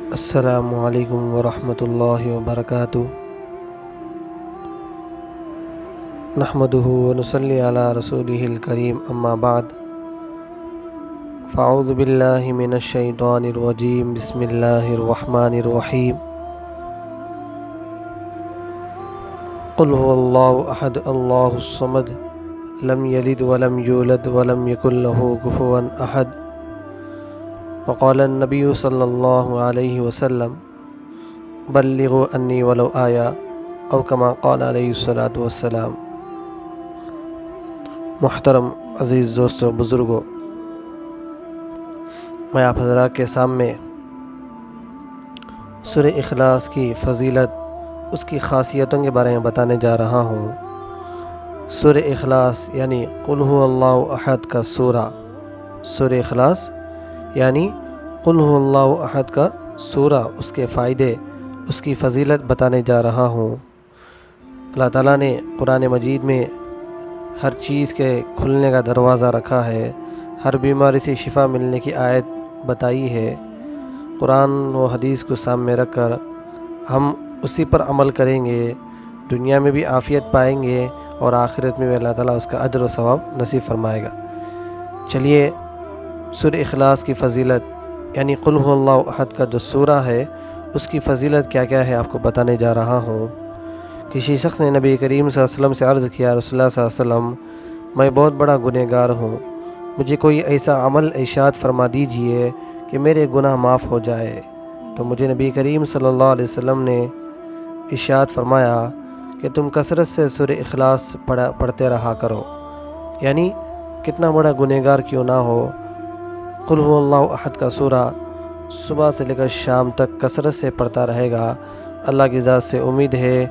السلام علیکم ورحمۃ اللہ وبرکاتہ۔ نحمدہ ونصلی علی رسولہ الکریم، اما بعد، فاعوذ باللہ من الشیطان الرجیم، بسم اللہ الرحمن الرحیم۔ قل هو اللہ احد اللہ الصمد لم یلد ولم یولد ولم یکن له کفوا احد۔ وقال النبی صلی اللہ علیہ وسلم بلغوا انی ولو آیا، او کما قال علیہ الصلاۃ والسلام۔ محترم عزیز دوستو، بزرگوں، میں آپ حضرات کے سامنے سورہ اخلاص کی فضیلت، اس کی خاصیتوں کے بارے میں بتانے جا رہا ہوں۔ سورہ اخلاص یعنی قل هو اللہ احد کا سورہ، سورہ اخلاص یعنی قل هو اللہ احد کا سورہ، اس کے فائدے، اس کی فضیلت بتانے جا رہا ہوں۔ اللہ تعالیٰ نے قرآن مجید میں ہر چیز کے کھلنے کا دروازہ رکھا ہے، ہر بیماری سے شفا ملنے کی آیت بتائی ہے۔ قرآن و حدیث کو سامنے رکھ کر ہم اسی پر عمل کریں گے، دنیا میں بھی عافیت پائیں گے اور آخرت میں بھی اللہ تعالیٰ اس کا اجر و ثواب نصیب فرمائے گا۔ چلیے سورہ اخلاص کی فضیلت یعنی قل هو اللہ احد کا جو سورہ ہے، اس کی فضیلت کیا کیا ہے آپ کو بتانے جا رہا ہوں۔ کسی شخص نے نبی کریم صلی اللہ علیہ وسلم سے عرض کیا، رسول اللہ صلی اللہ علیہ وسلم، میں بہت بڑا گنہگار ہوں، مجھے کوئی ایسا عمل ارشاد فرما دیجئے کہ میرے گناہ معاف ہو جائے۔ تو مجھے نبی کریم صلی اللہ علیہ وسلم نے ارشاد فرمایا کہ تم کثرت سے سورہ اخلاص پڑھتے رہا کرو، یعنی کتنا بڑا گنہگار کیوں نہ ہو، قل هو اللہ احد کا سورہ صبح سے لے کر شام تک کثرت سے پڑھتا رہے گا، اللہ کی ذات سے امید ہے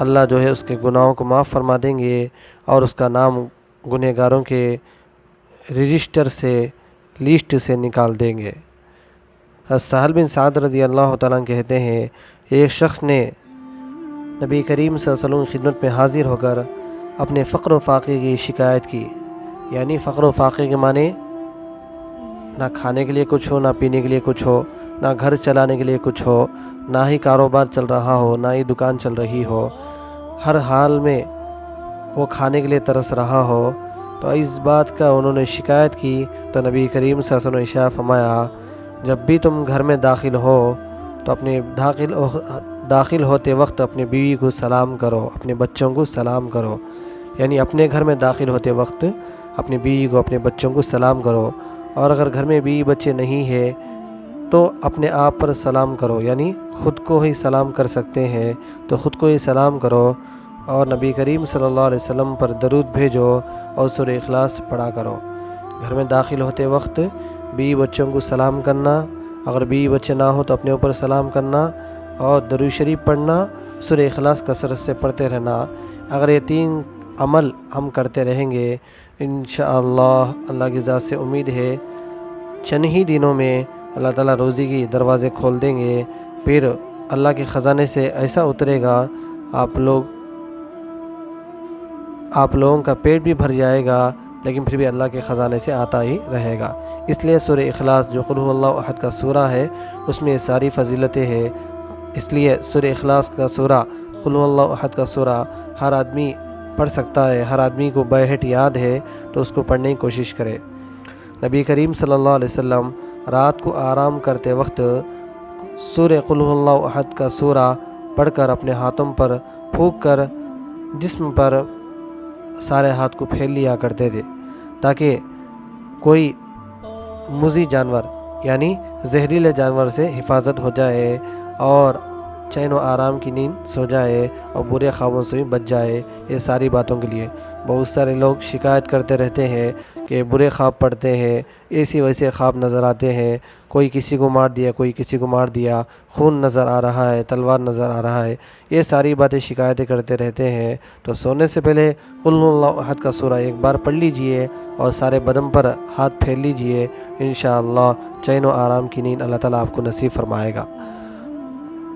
اللہ جو ہے اس کے گناہوں کو معاف فرما دیں گے اور اس کا نام گنہگاروں کے رجسٹر سے، لسٹ سے نکال دیں گے۔ سہل بن سعد رضی اللہ تعالیٰ کہتے ہیں، ایک شخص نے نبی کریم صلی اللہ علیہ وسلم کی خدمت میں حاضر ہو کر اپنے فقر و فاقے کی شکایت کی، یعنی فقر و فاقے کے معنی نہ کھانے کے لیے کچھ ہو، نہ پینے کے لیے کچھ ہو، نہ گھر چلانے کے لیے کچھ ہو، نہ ہی کاروبار چل رہا ہو، نہ ہی دکان چل رہی ہو، ہر حال میں وہ کھانے کے لیے ترس رہا ہو۔ تو اس بات کا انہوں نے شکایت کی تو نبی کریم صلی اللہ علیہ وسلم نے ارشاد فرمایا، جب بھی تم گھر میں داخل ہو تو اپنے داخل ہوتے وقت اپنی بیوی کو سلام کرو، اپنے بچوں کو سلام کرو، یعنی اپنے گھر میں داخل ہوتے وقت اپنی بیوی کو، اپنے بچوں کو سلام کرو، اور اگر گھر میں بیوی بچے نہیں ہیں تو اپنے آپ پر سلام کرو، یعنی خود کو ہی سلام کر سکتے ہیں تو خود کو ہی سلام کرو، اور نبی کریم صلی اللہ علیہ وسلم پر درود بھیجو اور سورہ اخلاص پڑھا کرو۔ گھر میں داخل ہوتے وقت بیوی بچوں کو سلام کرنا، اگر بیوی بچے نہ ہو تو اپنے اوپر سلام کرنا، اور درود شریف پڑھنا، سورہ اخلاص کثرت سے پڑھتے رہنا۔ اگر یہ تین عمل ہم کرتے رہیں گے انشاءاللہ، اللہ کی ذات سے امید ہے چند ہی دنوں میں اللہ تعالیٰ روزی کی دروازے کھول دیں گے، پھر اللہ کے خزانے سے ایسا اترے گا، آپ لوگوں کا پیٹ بھی بھر جائے گا، لیکن پھر بھی اللہ کے خزانے سے آتا ہی رہے گا۔ اس لیے سورہ اخلاص جو قل هو اللہ احد کا سورہ ہے، اس میں یہ ساری فضیلتیں ہیں، اس لیے سورہ اخلاص کا سورہ، قل هو اللہ احد کا سورہ ہر آدمی پڑھ سکتا ہے، ہر آدمی کو بہت یاد ہے تو اس کو پڑھنے کی کوشش کرے۔ نبی کریم صلی اللہ علیہ وسلم رات کو آرام کرتے وقت سورہ قل هو اللہ احد کا سورہ پڑھ کر اپنے ہاتھوں پر پھونک کر جسم پر سارے ہاتھ کو پھیل لیا کرتے تھے، تاکہ کوئی مضی جانور یعنی زہریلے جانور سے حفاظت ہو جائے اور چین و آرام کی نیند سو جائے اور برے خوابوں سے بھی بچ جائے۔ یہ ساری باتوں کے لیے بہت سارے لوگ شکایت کرتے رہتے ہیں کہ برے خواب پڑتے ہیں، ایسی ویسے خواب نظر آتے ہیں، کوئی کسی کو مار دیا، کوئی کسی کو مار دیا، خون نظر آ رہا ہے، تلوار نظر آ رہا ہے، یہ ساری باتیں شکایتیں کرتے رہتے ہیں۔ تو سونے سے پہلے قل هو اللہ احد کا سورہ ایک بار پڑھ لیجئے اور سارے بدن پر ہاتھ پھیل لیجئے، انشاءاللہ چین و آرام کی نیند اللہ تعالیٰ آپ کو نصیب فرمائے گا۔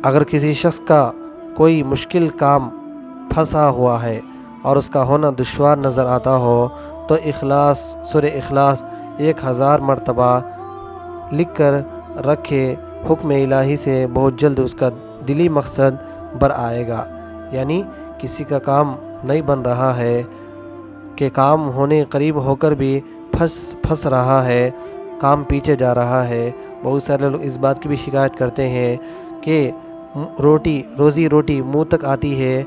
اگر کسی شخص کا کوئی مشکل کام پھنسا ہوا ہے اور اس کا ہونا دشوار نظر آتا ہو تو سورہ اخلاص 1000 مرتبہ لکھ کر رکھے حکم الہی سے بہت جلد اس کا دلی مقصد بر آئے گا۔ یعنی کسی کا کام نہیں بن رہا ہے کہ کام ہونے قریب ہو کر بھی پھنس رہا ہے، کام پیچھے جا رہا ہے۔ بہت سارے لوگ اس بات کی بھی شکایت کرتے ہیں کہ روزی روٹی منہ تک آتی ہے،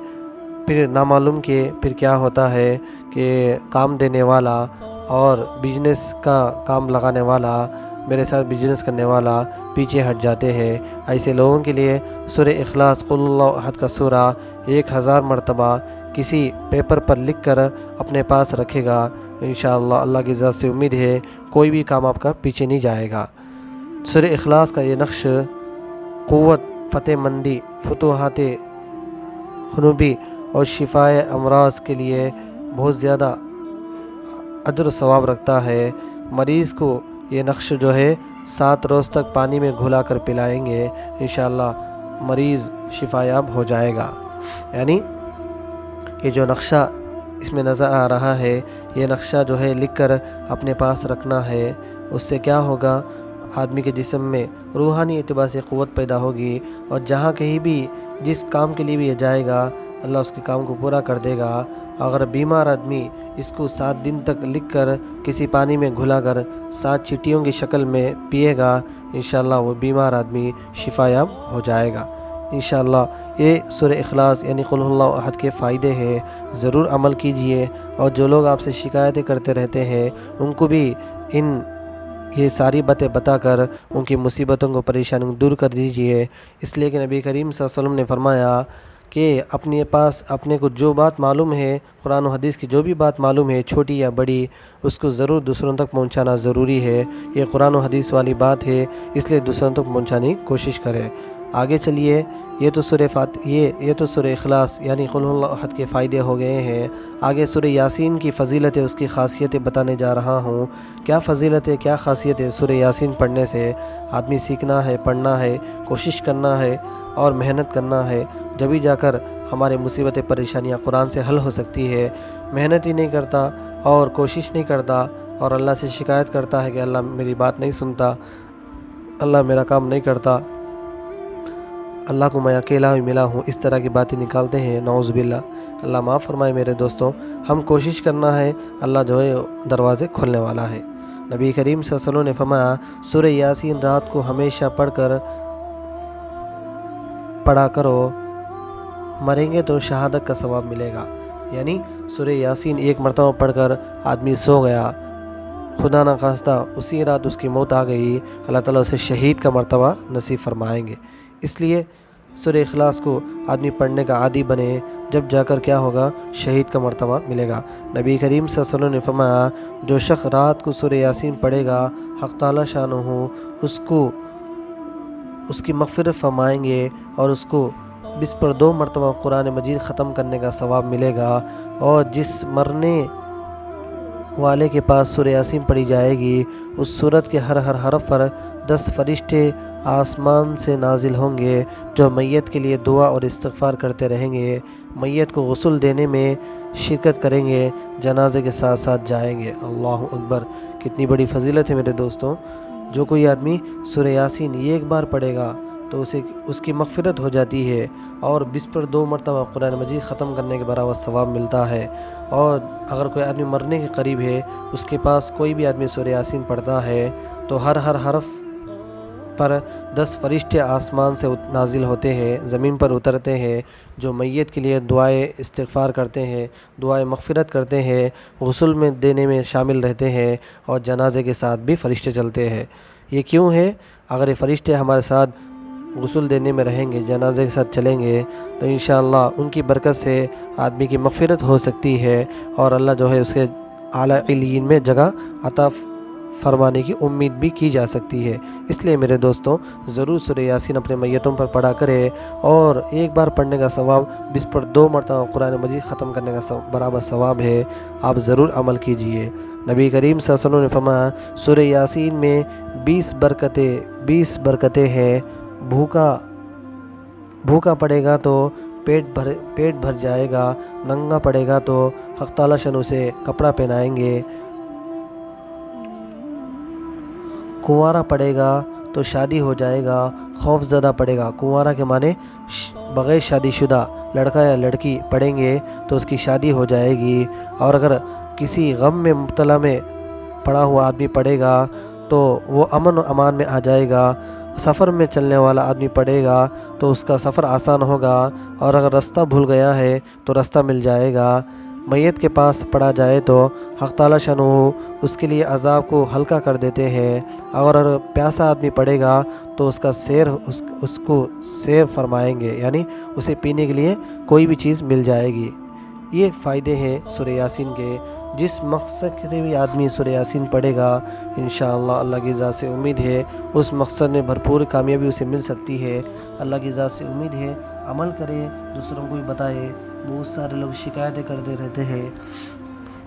پھر نامعلوم کہ پھر کیا ہوتا ہے کہ کام دینے والا اور بزنس کا کام لگانے والا، میرے ساتھ بزنس کرنے والا پیچھے ہٹ جاتے ہیں۔ ایسے لوگوں کے لیے سورہ اخلاص قل اللہ احد کا سورہ 1000 مرتبہ کسی پیپر پر لکھ کر اپنے پاس رکھے گا، انشاءاللہ اللہ کی ذات سے امید ہے کوئی بھی کام آپ کا پیچھے نہیں جائے گا۔ سورہ اخلاص کا یہ نقش قوت، فتح مندی، فتوحات قلوبی اور شفاء امراض کے لیے بہت زیادہ اجر و ثواب رکھتا ہے۔ مریض کو یہ نقش جو ہے 7 روز تک پانی میں گھلا کر پلائیں گے، انشاءاللہ مریض شفا یاب ہو جائے گا۔ یعنی یہ جو نقشہ اس میں نظر آ رہا ہے، یہ نقشہ جو ہے لکھ کر اپنے پاس رکھنا ہے۔ اس سے کیا ہوگا، آدمی کے جسم میں روحانی اعتبار سے قوت پیدا ہوگی، اور جہاں کہیں بھی جس کام کے لیے بھی یہ جائے گا اللہ اس کے کام کو پورا کر دے گا۔ اگر بیمار آدمی اس کو 7 دن تک لکھ کر کسی پانی میں گھلا کر 7 چیٹیوں کی شکل میں پیے گا، انشاءاللہ وہ بیمار آدمی شفا یاب ہو جائے گا انشاءاللہ۔ یہ سورہ اخلاص یعنی قل اللہ احد کے فائدے ہیں، ضرور عمل کیجئے، اور جو لوگ آپ سے شکایتیں کرتے رہتے ہیں ان کو بھی یہ ساری باتیں بتا کر ان کی مصیبتوں کو پریشانیوں کو دور کر دیجئے، اس لیے کہ نبی کریم صلی اللہ علیہ وسلم نے فرمایا کہ اپنے پاس اپنے کو جو بات معلوم ہے، قرآن و حدیث کی جو بھی بات معلوم ہے چھوٹی یا بڑی، اس کو ضرور دوسروں تک پہنچانا ضروری ہے۔ یہ قرآن و حدیث والی بات ہے، اس لیے دوسروں تک پہنچانے کی کوشش کرے۔ آگے چلیے، یہ تو سورہ اخلاص یعنی قل اللہ احد کے فائدے ہو گئے ہیں۔ آگے سورہ یاسین کی فضیلت اس کی خاصیتیں بتانے جا رہا ہوں۔ کیا فضیلت ہے، کیا خاصیت ہے سورہ یاسین پڑھنے سے؟ آدمی سیکھنا ہے، پڑھنا ہے، کوشش کرنا ہے اور محنت کرنا ہے، جبھی جا کر ہمارے مصیبتیں پریشانیاں قرآن سے حل ہو سکتی ہے۔ محنت ہی نہیں کرتا اور کوشش نہیں کرتا اور اللہ سے شکایت کرتا ہے کہ اللہ میری بات نہیں سنتا، اللہ میرا کام نہیں کرتا، اللہ کو میں اکیلا ہی ملا ہوں، اس طرح کی باتیں نکالتے ہیں، نعوذ باللہ۔ اللہ معاف فرمائے میرے دوستوں، ہم کوشش کرنا ہے، اللہ جو ہے دروازے کھولنے والا ہے۔ نبی کریم صلی اللہ علیہ وسلم نے فرمایا سورہ یاسین رات کو ہمیشہ پڑھا کرو، مریں گے تو شہادت کا ثواب ملے گا۔ یعنی سورہ یاسین ایک مرتبہ پڑھ کر آدمی سو گیا، خدا نخواستہ اسی رات اس کی موت آ گئی، اللہ تعالیٰ اسے شہید کا مرتبہ نصیب فرمائیں گے۔ اس لیے سورہ اخلاص کو آدمی پڑھنے کا عادی بنے، جب جا کر کیا ہوگا، شہید کا مرتبہ ملے گا۔ نبی کریم صلی اللہ علیہ وسلم نے فرمایا جو شخص رات کو سورہ یاسین پڑھے گا، حق تعالیٰ شانہ اس کی مغفرت فرمائیں گے اور اس کو 20 پر 2 مرتبہ قرآن مجید ختم کرنے کا ثواب ملے گا، اور جس مرنے والے کے پاس سورہ یاسین پڑھی جائے گی، اس سورت کے ہر حرف پر 10 فرشتے آسمان سے نازل ہوں گے جو میت کے لیے دعا اور استغفار کرتے رہیں گے، میت کو غسل دینے میں شرکت کریں گے، جنازے کے ساتھ ساتھ جائیں گے۔ اللہ اکبر، کتنی بڑی فضیلت ہے میرے دوستوں۔ جو کوئی آدمی سورہ یاسین ایک بار پڑھے گا تو اس کی مغفرت ہو جاتی ہے، اور 20 پر 2 مرتبہ قرآن مجید ختم کرنے کے برابر ثواب ملتا ہے۔ اور اگر کوئی آدمی مرنے کے قریب ہے، اس کے پاس کوئی بھی آدمی سورہ یاسین پڑھتا ہے تو ہر حرف پر 10 فرشتے آسمان سے نازل ہوتے ہیں، زمین پر اترتے ہیں، جو میت کے لیے دعائیں استغفار کرتے ہیں، دعائیں مغفرت کرتے ہیں، غسل میں دینے میں شامل رہتے ہیں، اور جنازے کے ساتھ بھی فرشتے چلتے ہیں۔ یہ کیوں ہے؟ اگر یہ فرشتے ہمارے ساتھ غسل دینے میں رہیں گے، جنازے کے ساتھ چلیں گے، تو انشاءاللہ ان کی برکت سے آدمی کی مغفرت ہو سکتی ہے، اور اللہ جو ہے اسے اعلیٰ علیین میں جگہ عطا فرمانے کی امید بھی کی جا سکتی ہے۔ اس لیے میرے دوستوں، ضرور سورہ یاسین اپنے میتوں پر پڑھا کرے، اور ایک بار پڑھنے کا ثواب 20 پر 2 مرتبہ قرآن مجید ختم کرنے کا برابر ثواب ہے۔ آپ ضرور عمل کیجئے۔ نبی کریم صلی اللہ علیہ وسلم نے فرمایا سورہ یاسین میں 20 برکتیں ہیں۔ بھوکا پڑے گا تو پیٹ بھر جائے گا، ننگا پڑے گا تو حق تعالیٰ شان اسے کپڑا پہنائیں گے، کنوارا پڑے گا تو شادی ہو جائے گا، خوف زدہ پڑے گا، کنوارا کے معنی بغیر شادی شدہ لڑکا یا لڑکی پڑھیں گے تو اس کی شادی ہو جائے گی، اور اگر کسی غم میں مبتلا میں پڑا ہوا آدمی پڑھے گا تو وہ امن و امان میں آ جائے گا، سفر میں چلنے والا آدمی پڑھے گا تو اس کا سفر آسان ہوگا، اور اگر رستہ بھول گیا ہے تو رستہ مل جائے گا۔ میت کے پاس پڑھا جائے تو حق تعالی شانہ اس کے لیے عذاب کو ہلکا کر دیتے ہیں، اور اگر پیاسا آدمی پڑھے گا تو اس کا اس کو سیر فرمائیں گے، یعنی اسے پینے کے لیے کوئی بھی چیز مل جائے گی۔ یہ فائدے ہیں سورہ یاسین کے۔ جس مقصد کے بھی آدمی سورہ یاسین پڑھے گا انشاءاللہ اللہ کی ذات سے امید ہے اس مقصد میں بھرپور کامیابی اسے مل سکتی ہے۔ اللہ کی ذات سے امید ہے عمل کرے، دوسروں کو بھی بتائے۔ بہت سارے لوگ شکایتیں کرتے رہتے ہیں،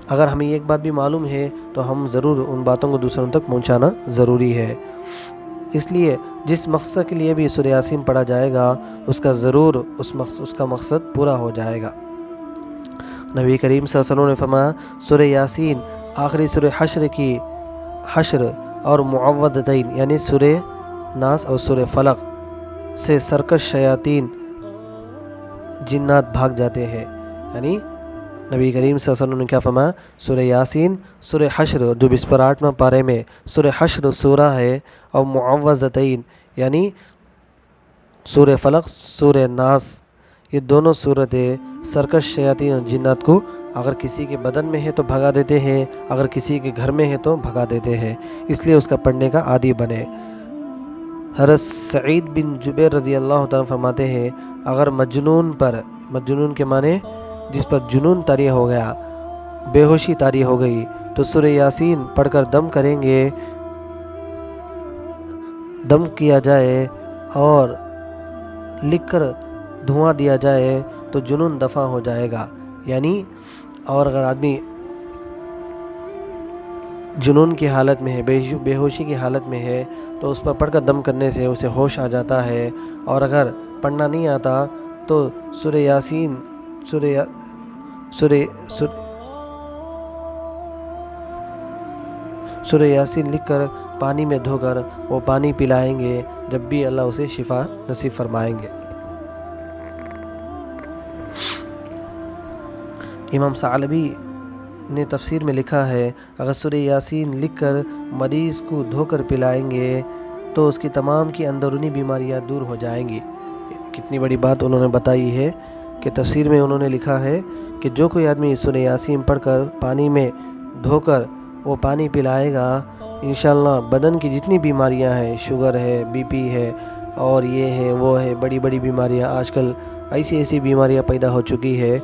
اگر ہمیں ایک بات بھی معلوم ہے تو ہم ضرور ان باتوں کو دوسروں تک پہنچانا ضروری ہے۔ اس لیے جس مقصد کے لیے بھی سورہ یاسین پڑھا جائے گا اس کا ضرور اس کا مقصد پورا ہو جائے گا۔ نبی کریم صلی اللہ علیہ وسلم نے فرمایا سورہ یاسین آخری سورہ حشر اور معوذتین یعنی سورہ ناس اور سورہ فلق سے سرکش شیاطین جنات بھاگ جاتے ہیں، یعنی نبی کریم صلی اللہ علیہ وسلم نے کیا فرمایا سورہ یاسین، سورہ حشر جو 28واں پارے میں سورہ حشر سورہ ہے، اور معوذتین یعنی سورہ فلق سورہ ناس، یہ دونوں صورتیں سرکش شیاطین اور جنات کو اگر کسی کے بدن میں ہے تو بھگا دیتے ہیں، اگر کسی کے گھر میں ہے تو بھگا دیتے ہیں، اس لیے اس کا پڑھنے کا عادی بنے۔ حضرت سعید بن جبیر رضی اللہ تعالیٰ فرماتے ہیں اگر مجنون کے معنی جس پر جنون طاری ہو گیا، بے ہوشی طاری ہو گئی، تو سورہ یاسین پڑھ کر دم کریں گے، دم کیا جائے اور لکھ کر دھواں دیا جائے تو جنون دفع ہو جائے گا، یعنی اور اگر آدمی جنون کی حالت میں ہے، بے ہوشی کی حالت میں ہے تو اس پر پڑھ کر دم کرنے سے اسے ہوش آ جاتا ہے، اور اگر پڑھنا نہیں آتا تو سورہ یاسین لکھ کر پانی میں دھو کر وہ پانی پلائیں گے، جب بھی اللہ اسے شفا نصیب فرمائیں گے۔ امام ثعلبی نے تفسیر میں لکھا ہے اگر سورہ یاسین لکھ کر مریض کو دھو کر پلائیں گے تو اس کی تمام کی اندرونی بیماریاں دور ہو جائیں گی۔ کتنی بڑی بات انہوں نے بتائی ہے کہ تفسیر میں انہوں نے لکھا ہے کہ جو کوئی آدمی سورہ یاسین پڑھ کر پانی میں دھو کر وہ پانی پلائے گا، انشاءاللہ بدن کی جتنی بیماریاں ہیں، شوگر ہے، بی پی ہے اور یہ ہے وہ ہے، بڑی بڑی بیماریاں، آج کل ایسی بیماریاں پیدا ہو چکی ہے،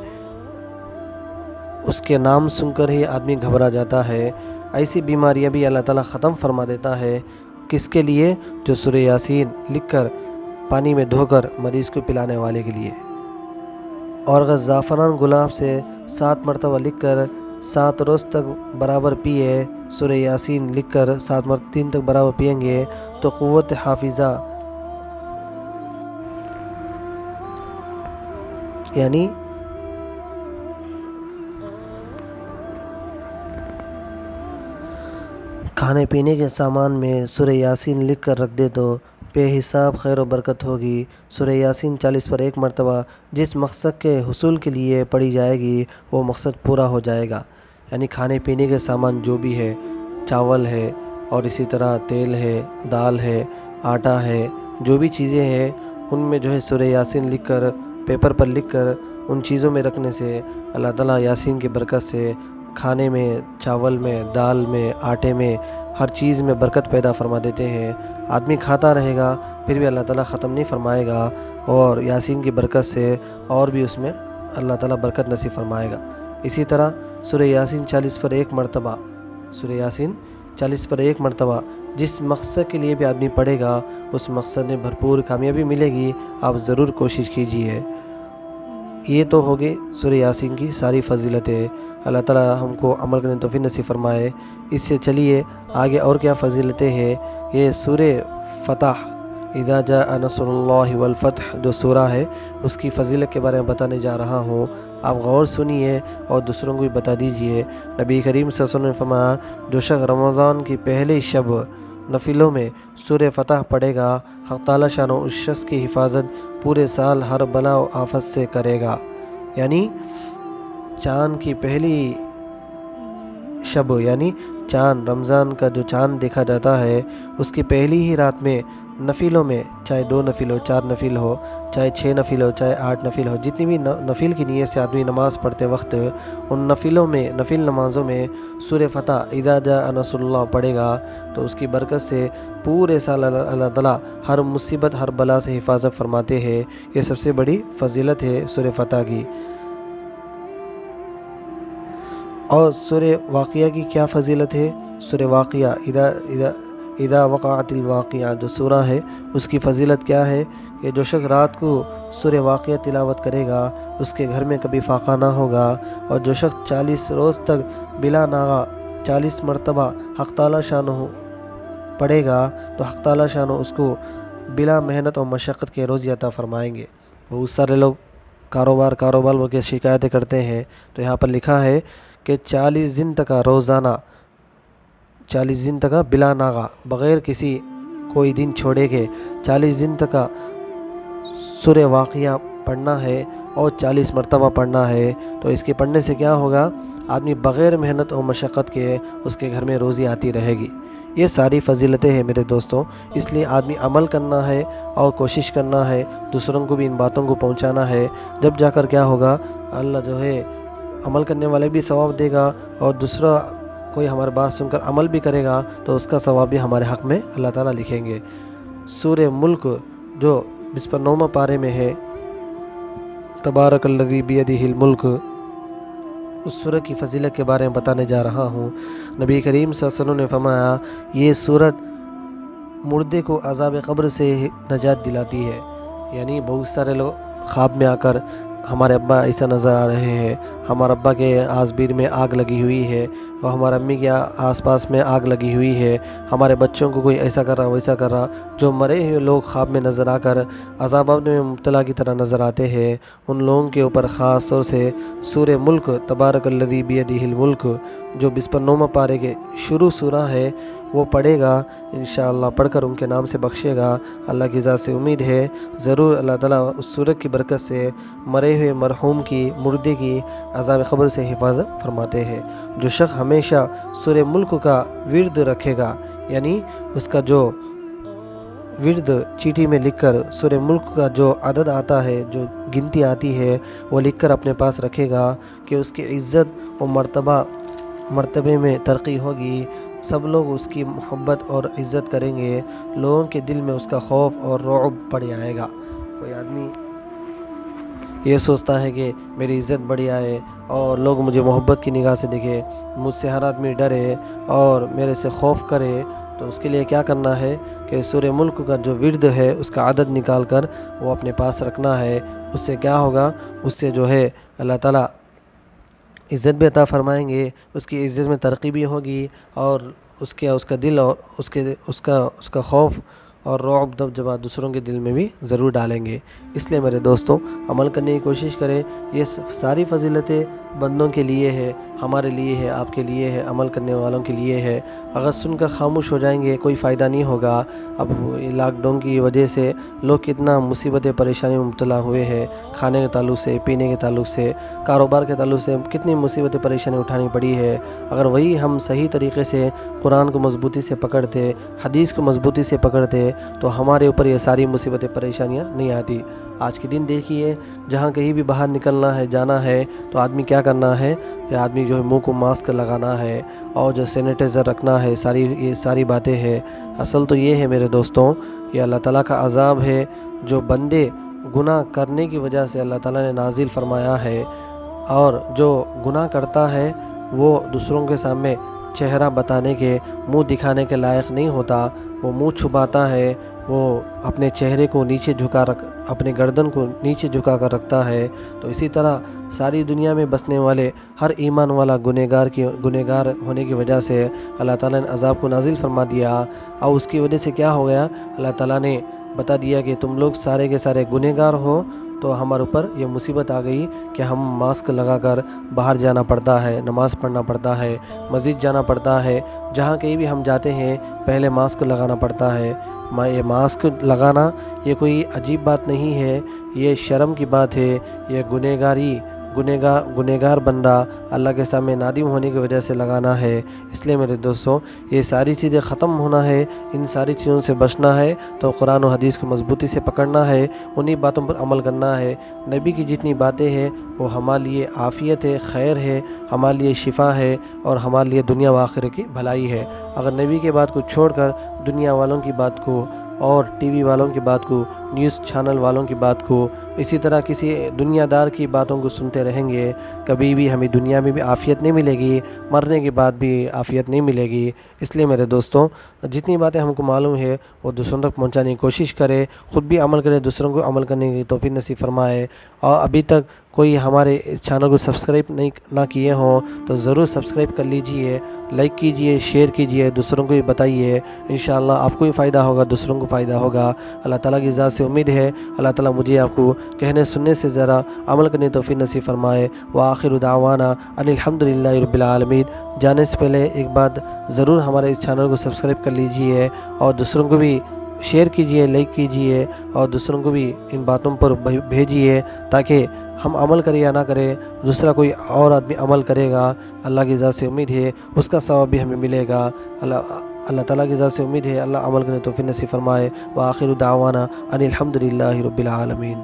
اس کے نام سن کر ہی آدمی گھبرا جاتا ہے، ایسی بیماریاں بھی اللہ تعالیٰ ختم فرما دیتا ہے۔ کس کے لیے؟ جو سورہ یاسین لکھ کر پانی میں دھو کر مریض کو پلانے والے کے لیے۔ اور اگر زعفران گلاب سے 7 مرتبہ لکھ کر 7 روز تک برابر پیے، سورہ یاسین لکھ کر 7 3 تک برابر پئیں گے تو قوت حافظہ یعنی کھانے پینے کے سامان میں سورہ یاسین لکھ کر رکھ دے تو بے حساب خیر و برکت ہوگی۔ سورہ یاسین 40 پر 1 مرتبہ جس مقصد کے حصول کے لیے پڑھی جائے گی وہ مقصد پورا ہو جائے گا، یعنی کھانے پینے کے سامان جو بھی ہے، چاول ہے اور اسی طرح تیل ہے، دال ہے، آٹا ہے، جو بھی چیزیں ہیں ان میں جو ہے سورہ یاسین لکھ کر پیپر پر لکھ کر ان چیزوں میں رکھنے سے اللہ تعالیٰ یاسین کی برکت سے کھانے میں، چاول میں، دال میں، آٹے میں، ہر چیز میں برکت پیدا فرما دیتے ہیں۔ آدمی کھاتا رہے گا پھر بھی اللہ تعالیٰ ختم نہیں فرمائے گا، اور یاسین کی برکت سے اور بھی اس میں اللہ تعالیٰ برکت نصیب فرمائے گا۔ اسی طرح سورہ یاسین 40 پر 1 مرتبہ، سورہ یاسین 40 پر 1 مرتبہ جس مقصد کے لیے بھی آدمی پڑھے گا اس مقصد میں بھرپور کامیابی ملے گی، آپ ضرور کوشش کیجیے۔ یہ تو ہوگی سورہ یاسین کی ساری فضیلتیں، اللہ تعالیٰ ہم کو عمل کرنے توفیق نصیب فرمائے۔ اس سے چلیے آگے اور کیا فضیلتیں ہیں۔ یہ سورہ فتح اذا جاء نصر اللہ والفتح جو سورہ ہے اس کی فضیلت کے بارے میں بتانے جا رہا ہوں، آپ غور سنیے اور دوسروں کو بھی بتا دیجئے۔ نبی کریم صلی اللہ علیہ وسلم نے فرمایا جو شخص رمضان کی پہلی شب نفلوں میں سورہ فتح پڑھے گا، حق تعالی شان و اس شخص کی حفاظت پورے سال ہر بلا و آفت سے کرے گا۔ یعنی چاند کی پہلی شب، یعنی چاند رمضان کا جو چاند دیکھا جاتا ہے اس کی پہلی ہی رات میں نفلوں میں، چاہے 2 نفل ہو، 4 نفل ہو، چاہے 6 نفل ہو، چاہے 8 نفل ہو، جتنی بھی نفل کی نیت سے آدمی نماز پڑھتے وقت ان نفلوں میں، نفل نمازوں میں سورہ فتح اذا جاء نصر اللہ پڑھے گا تو اس کی برکت سے پورے سال اللہ تعالیٰ ہر مصیبت ہر بلا سے حفاظت فرماتے ہیں۔ یہ سب سے بڑی فضیلت ہے سورہ فتح کی۔ اور سورہ واقعہ کی کیا فضیلت ہے؟ سورہ واقعہ اذا وقعت الواقعہ جو سورہ ہے اس کی فضیلت کیا ہے کہ جو شخص رات کو سورہ واقعہ تلاوت کرے گا اس کے گھر میں کبھی فاقہ نہ ہوگا، اور جو شخص 40 روز تک بلا ناغہ 40 مرتبہ حق تعالی شانہ پڑھے گا تو حق تعالی شانہ اس کو بلا محنت اور مشقت کے روزی عطا فرمائیں گے۔ بہت سارے لوگ کاروبار کے شکایتیں کرتے ہیں، تو یہاں پر لکھا ہے کہ 40 دن تک روزانہ 40 دن تک بلا ناغہ بغیر کسی کوئی دن چھوڑے کے 40 دن تک سورہ واقعہ پڑھنا ہے اور 40 مرتبہ پڑھنا ہے۔ تو اس کے پڑھنے سے کیا ہوگا؟ آدمی بغیر محنت اور مشقت کے اس کے گھر میں روزی آتی رہے گی۔ یہ ساری فضیلتیں ہیں میرے دوستوں، اس لیے آدمی عمل کرنا ہے اور کوشش کرنا ہے، دوسروں کو بھی ان باتوں کو پہنچانا ہے، جب جا کر کیا ہوگا؟ اللہ جو ہے عمل کرنے والے بھی ثواب دے گا، اور دوسرا کوئی ہماری بات سن کر عمل بھی کرے گا تو اس کا ثواب بھی ہمارے حق میں اللہ تعالیٰ لکھیں گے۔ سورہ ملک جو 29واں پارے میں ہے، تبارک الذی بیدہ الملک، اس سورت کی فضیلت کے بارے میں بتانے جا رہا ہوں۔ نبی کریم صلی اللہ علیہ وسلم نے فرمایا یہ سورت مردے کو عذاب قبر سے نجات دلاتی ہے۔ یعنی بہت سارے لوگ خواب میں آ کر ہمارے ابا ایسا نظر آ رہے ہیں، ہمارے ابا کے آسبیر میں آگ لگی ہوئی ہے، اور ہمارے امی کے آس پاس میں آگ لگی ہوئی ہے، ہمارے بچوں کو کوئی ایسا کر رہا ویسا کر رہا، جو مرے ہوئے لوگ خواب میں نظر آ کر عذاب میں مبتلا کی طرح نظر آتے ہیں، ان لوگوں کے اوپر خاص طور سے سورہ ملک تبارک الذی بیدہ الملک جو 29واں پارے کے شروع سورہ ہے وہ پڑھے گا، انشاءاللہ پڑھ کر ان کے نام سے بخشے گا۔ اللہ کی ذات سے امید ہے ضرور اللہ تعالیٰ اس سورت کی برکت سے مرے ہوئے مرحوم کی، مردے کی عذاب قبر سے حفاظت فرماتے ہیں۔ جو شخص ہمیشہ سورہ ملک کا ورد رکھے گا، یعنی اس کا جو ورد چیٹھی میں لکھ کر سورہ ملک کا جو عدد آتا ہے، جو گنتی آتی ہے، وہ لکھ کر اپنے پاس رکھے گا کہ اس کی عزت و مرتبے میں ترقی ہوگی، سب لوگ اس کی محبت اور عزت کریں گے، لوگوں کے دل میں اس کا خوف اور رعب بڑھ آئے گا۔ کوئی آدمی یہ سوچتا ہے کہ میری عزت بڑھی آئے اور لوگ مجھے محبت کی نگاہ سے دیکھے، مجھ سے ہر آدمی ڈرے اور میرے سے خوف کرے، تو اس کے لیے کیا کرنا ہے کہ سورہ ملک کا جو ورد ہے اس کا عدد نکال کر وہ اپنے پاس رکھنا ہے۔ اس سے کیا ہوگا؟ اس سے جو ہے اللہ تعالیٰ عزت بھی عطا فرمائیں گے، اس کی عزت میں ترقی بھی ہوگی، اور اس کا دل اور اس کا خوف اور رعب دبدبہ دوسروں کے دل میں بھی ضرور ڈالیں گے۔ اس لیے میرے دوستوں عمل کرنے کی کوشش کریں۔ یہ ساری فضیلتیں بندوں کے لیے ہے، ہمارے لیے ہے، آپ کے لیے ہے، عمل کرنے والوں کے لیے ہے۔ اگر سن کر خاموش ہو جائیں گے کوئی فائدہ نہیں ہوگا۔ اب لاک ڈاؤن کی وجہ سے لوگ کتنا مصیبتیں پریشانی میں مبتلا ہوئے ہیں، کھانے کے تعلق سے، پینے کے تعلق سے، کاروبار کے تعلق سے کتنی مصیبتیں پریشانی اٹھانی پڑی ہے۔ اگر وہی ہم صحیح طریقے سے قرآن کو مضبوطی سے پکڑتے، حدیث کو مضبوطی سے پکڑتے تو ہمارے اوپر یہ ساری مصیبتیں پریشانیاں نہیں آتی۔ آج کے دن دیکھیے، جہاں کہیں بھی باہر نکلنا ہے، جانا ہے، تو آدمی کیا کرنا ہے کہ آدمی جو ہے منہ کو ماسک لگانا ہے اور جو سینیٹائزر رکھنا ہے، یہ ساری باتیں ہیں۔ اصل تو یہ ہے میرے دوستوں، یہ اللہ تعالیٰ کا عذاب ہے جو بندے گناہ کرنے کی وجہ سے اللہ تعالیٰ نے نازل فرمایا ہے، اور جو گناہ کرتا ہے وہ دوسروں کے سامنے چہرہ بتانے کے، منہ دکھانے کے لائق نہیں ہوتا، وہ منہ چھپاتا ہے، وہ اپنے چہرے کو نیچے اپنے گردن کو نیچے جھکا کر رکھتا ہے۔ تو اسی طرح ساری دنیا میں بسنے والے ہر ایمان والا گنہگار ہونے کی وجہ سے اللہ تعالیٰ نے عذاب کو نازل فرما دیا، اور اس کی وجہ سے کیا ہو گیا؟ اللہ تعالیٰ نے بتا دیا کہ تم لوگ سارے کے سارے گنہگار ہو، تو ہمارے اوپر یہ مصیبت آ گئی کہ ہم ماسک لگا کر باہر جانا پڑتا ہے، نماز پڑھنا پڑتا ہے، مسجد جانا پڑتا ہے، جہاں کہیں بھی ہم جاتے ہیں پہلے ماسک لگانا پڑتا ہے۔ یہ ماسک لگانا یہ کوئی عجیب بات نہیں ہے، یہ شرم کی بات ہے، یہ گنہگار بندہ اللہ کے سامنے نادم ہونے کی وجہ سے لگانا ہے۔ اس لیے میرے دوستوں، یہ ساری چیزیں ختم ہونا ہے، ان ساری چیزوں سے بچنا ہے تو قرآن و حدیث کو مضبوطی سے پکڑنا ہے، انہی باتوں پر عمل کرنا ہے۔ نبی کی جتنی باتیں ہیں وہ ہمارے لیے عافیت ہے، خیر ہے، ہمارے لیے شفا ہے، اور ہمارے لیے دنیا و آخرت کی بھلائی ہے۔ اگر نبی کے بات کو چھوڑ کر دنیا والوں کی بات کو اور ٹی وی والوں کی بات کو، نیوز چینل والوں کی بات کو، اسی طرح کسی دنیا دار کی باتوں کو سنتے رہیں گے، کبھی بھی ہمیں دنیا میں بھی عافیت نہیں ملے گی، مرنے کے بعد بھی عافیت نہیں ملے گی۔ اس لیے میرے دوستوں، جتنی باتیں ہم کو معلوم ہے وہ دوسروں تک پہنچانے کی کوشش کرے، خود بھی عمل کرے، دوسروں کو عمل کرنے کی توفیق نصیب فرمائے۔ اور ابھی تک کوئی ہمارے اس چینل کو سبسکرائب نہ کیے ہوں تو ضرور سبسکرائب کر لیجئے، لائک کیجئے، شیئر کیجئے، دوسروں کو بھی بتائیے، انشاءاللہ آپ کو بھی فائدہ ہوگا، دوسروں کو فائدہ ہوگا۔ اللہ تعالیٰ کی ذات سے امید ہے اللہ تعالیٰ مجھے آپ کو کہنے سننے سے ذرا عمل کرنے کی توفیق نصیب فرمائے۔ وآخر دعوانا ان الحمدللہ رب العالمین۔ جانے سے پہلے ایک بات ضرور ہمارے اس چینل کو سبسکرائب کر لیجئے اور دوسروں کو بھی شیئر کیجئے، لائک کیجئے، اور دوسروں کو بھی ان باتوں پر بھیجئے تاکہ ہم عمل کریں یا نہ کریں، دوسرا کوئی اور آدمی عمل کرے گا، اللہ کی ذات سے امید ہے اس کا ثواب بھی ہمیں ملے گا۔ اللہ تعالیٰ کی ذات سے امید ہے اللہ عمل کرنے توفیق نصیب فرمائے۔ وآخر دعوانا ان الحمدللہ رب العالمین۔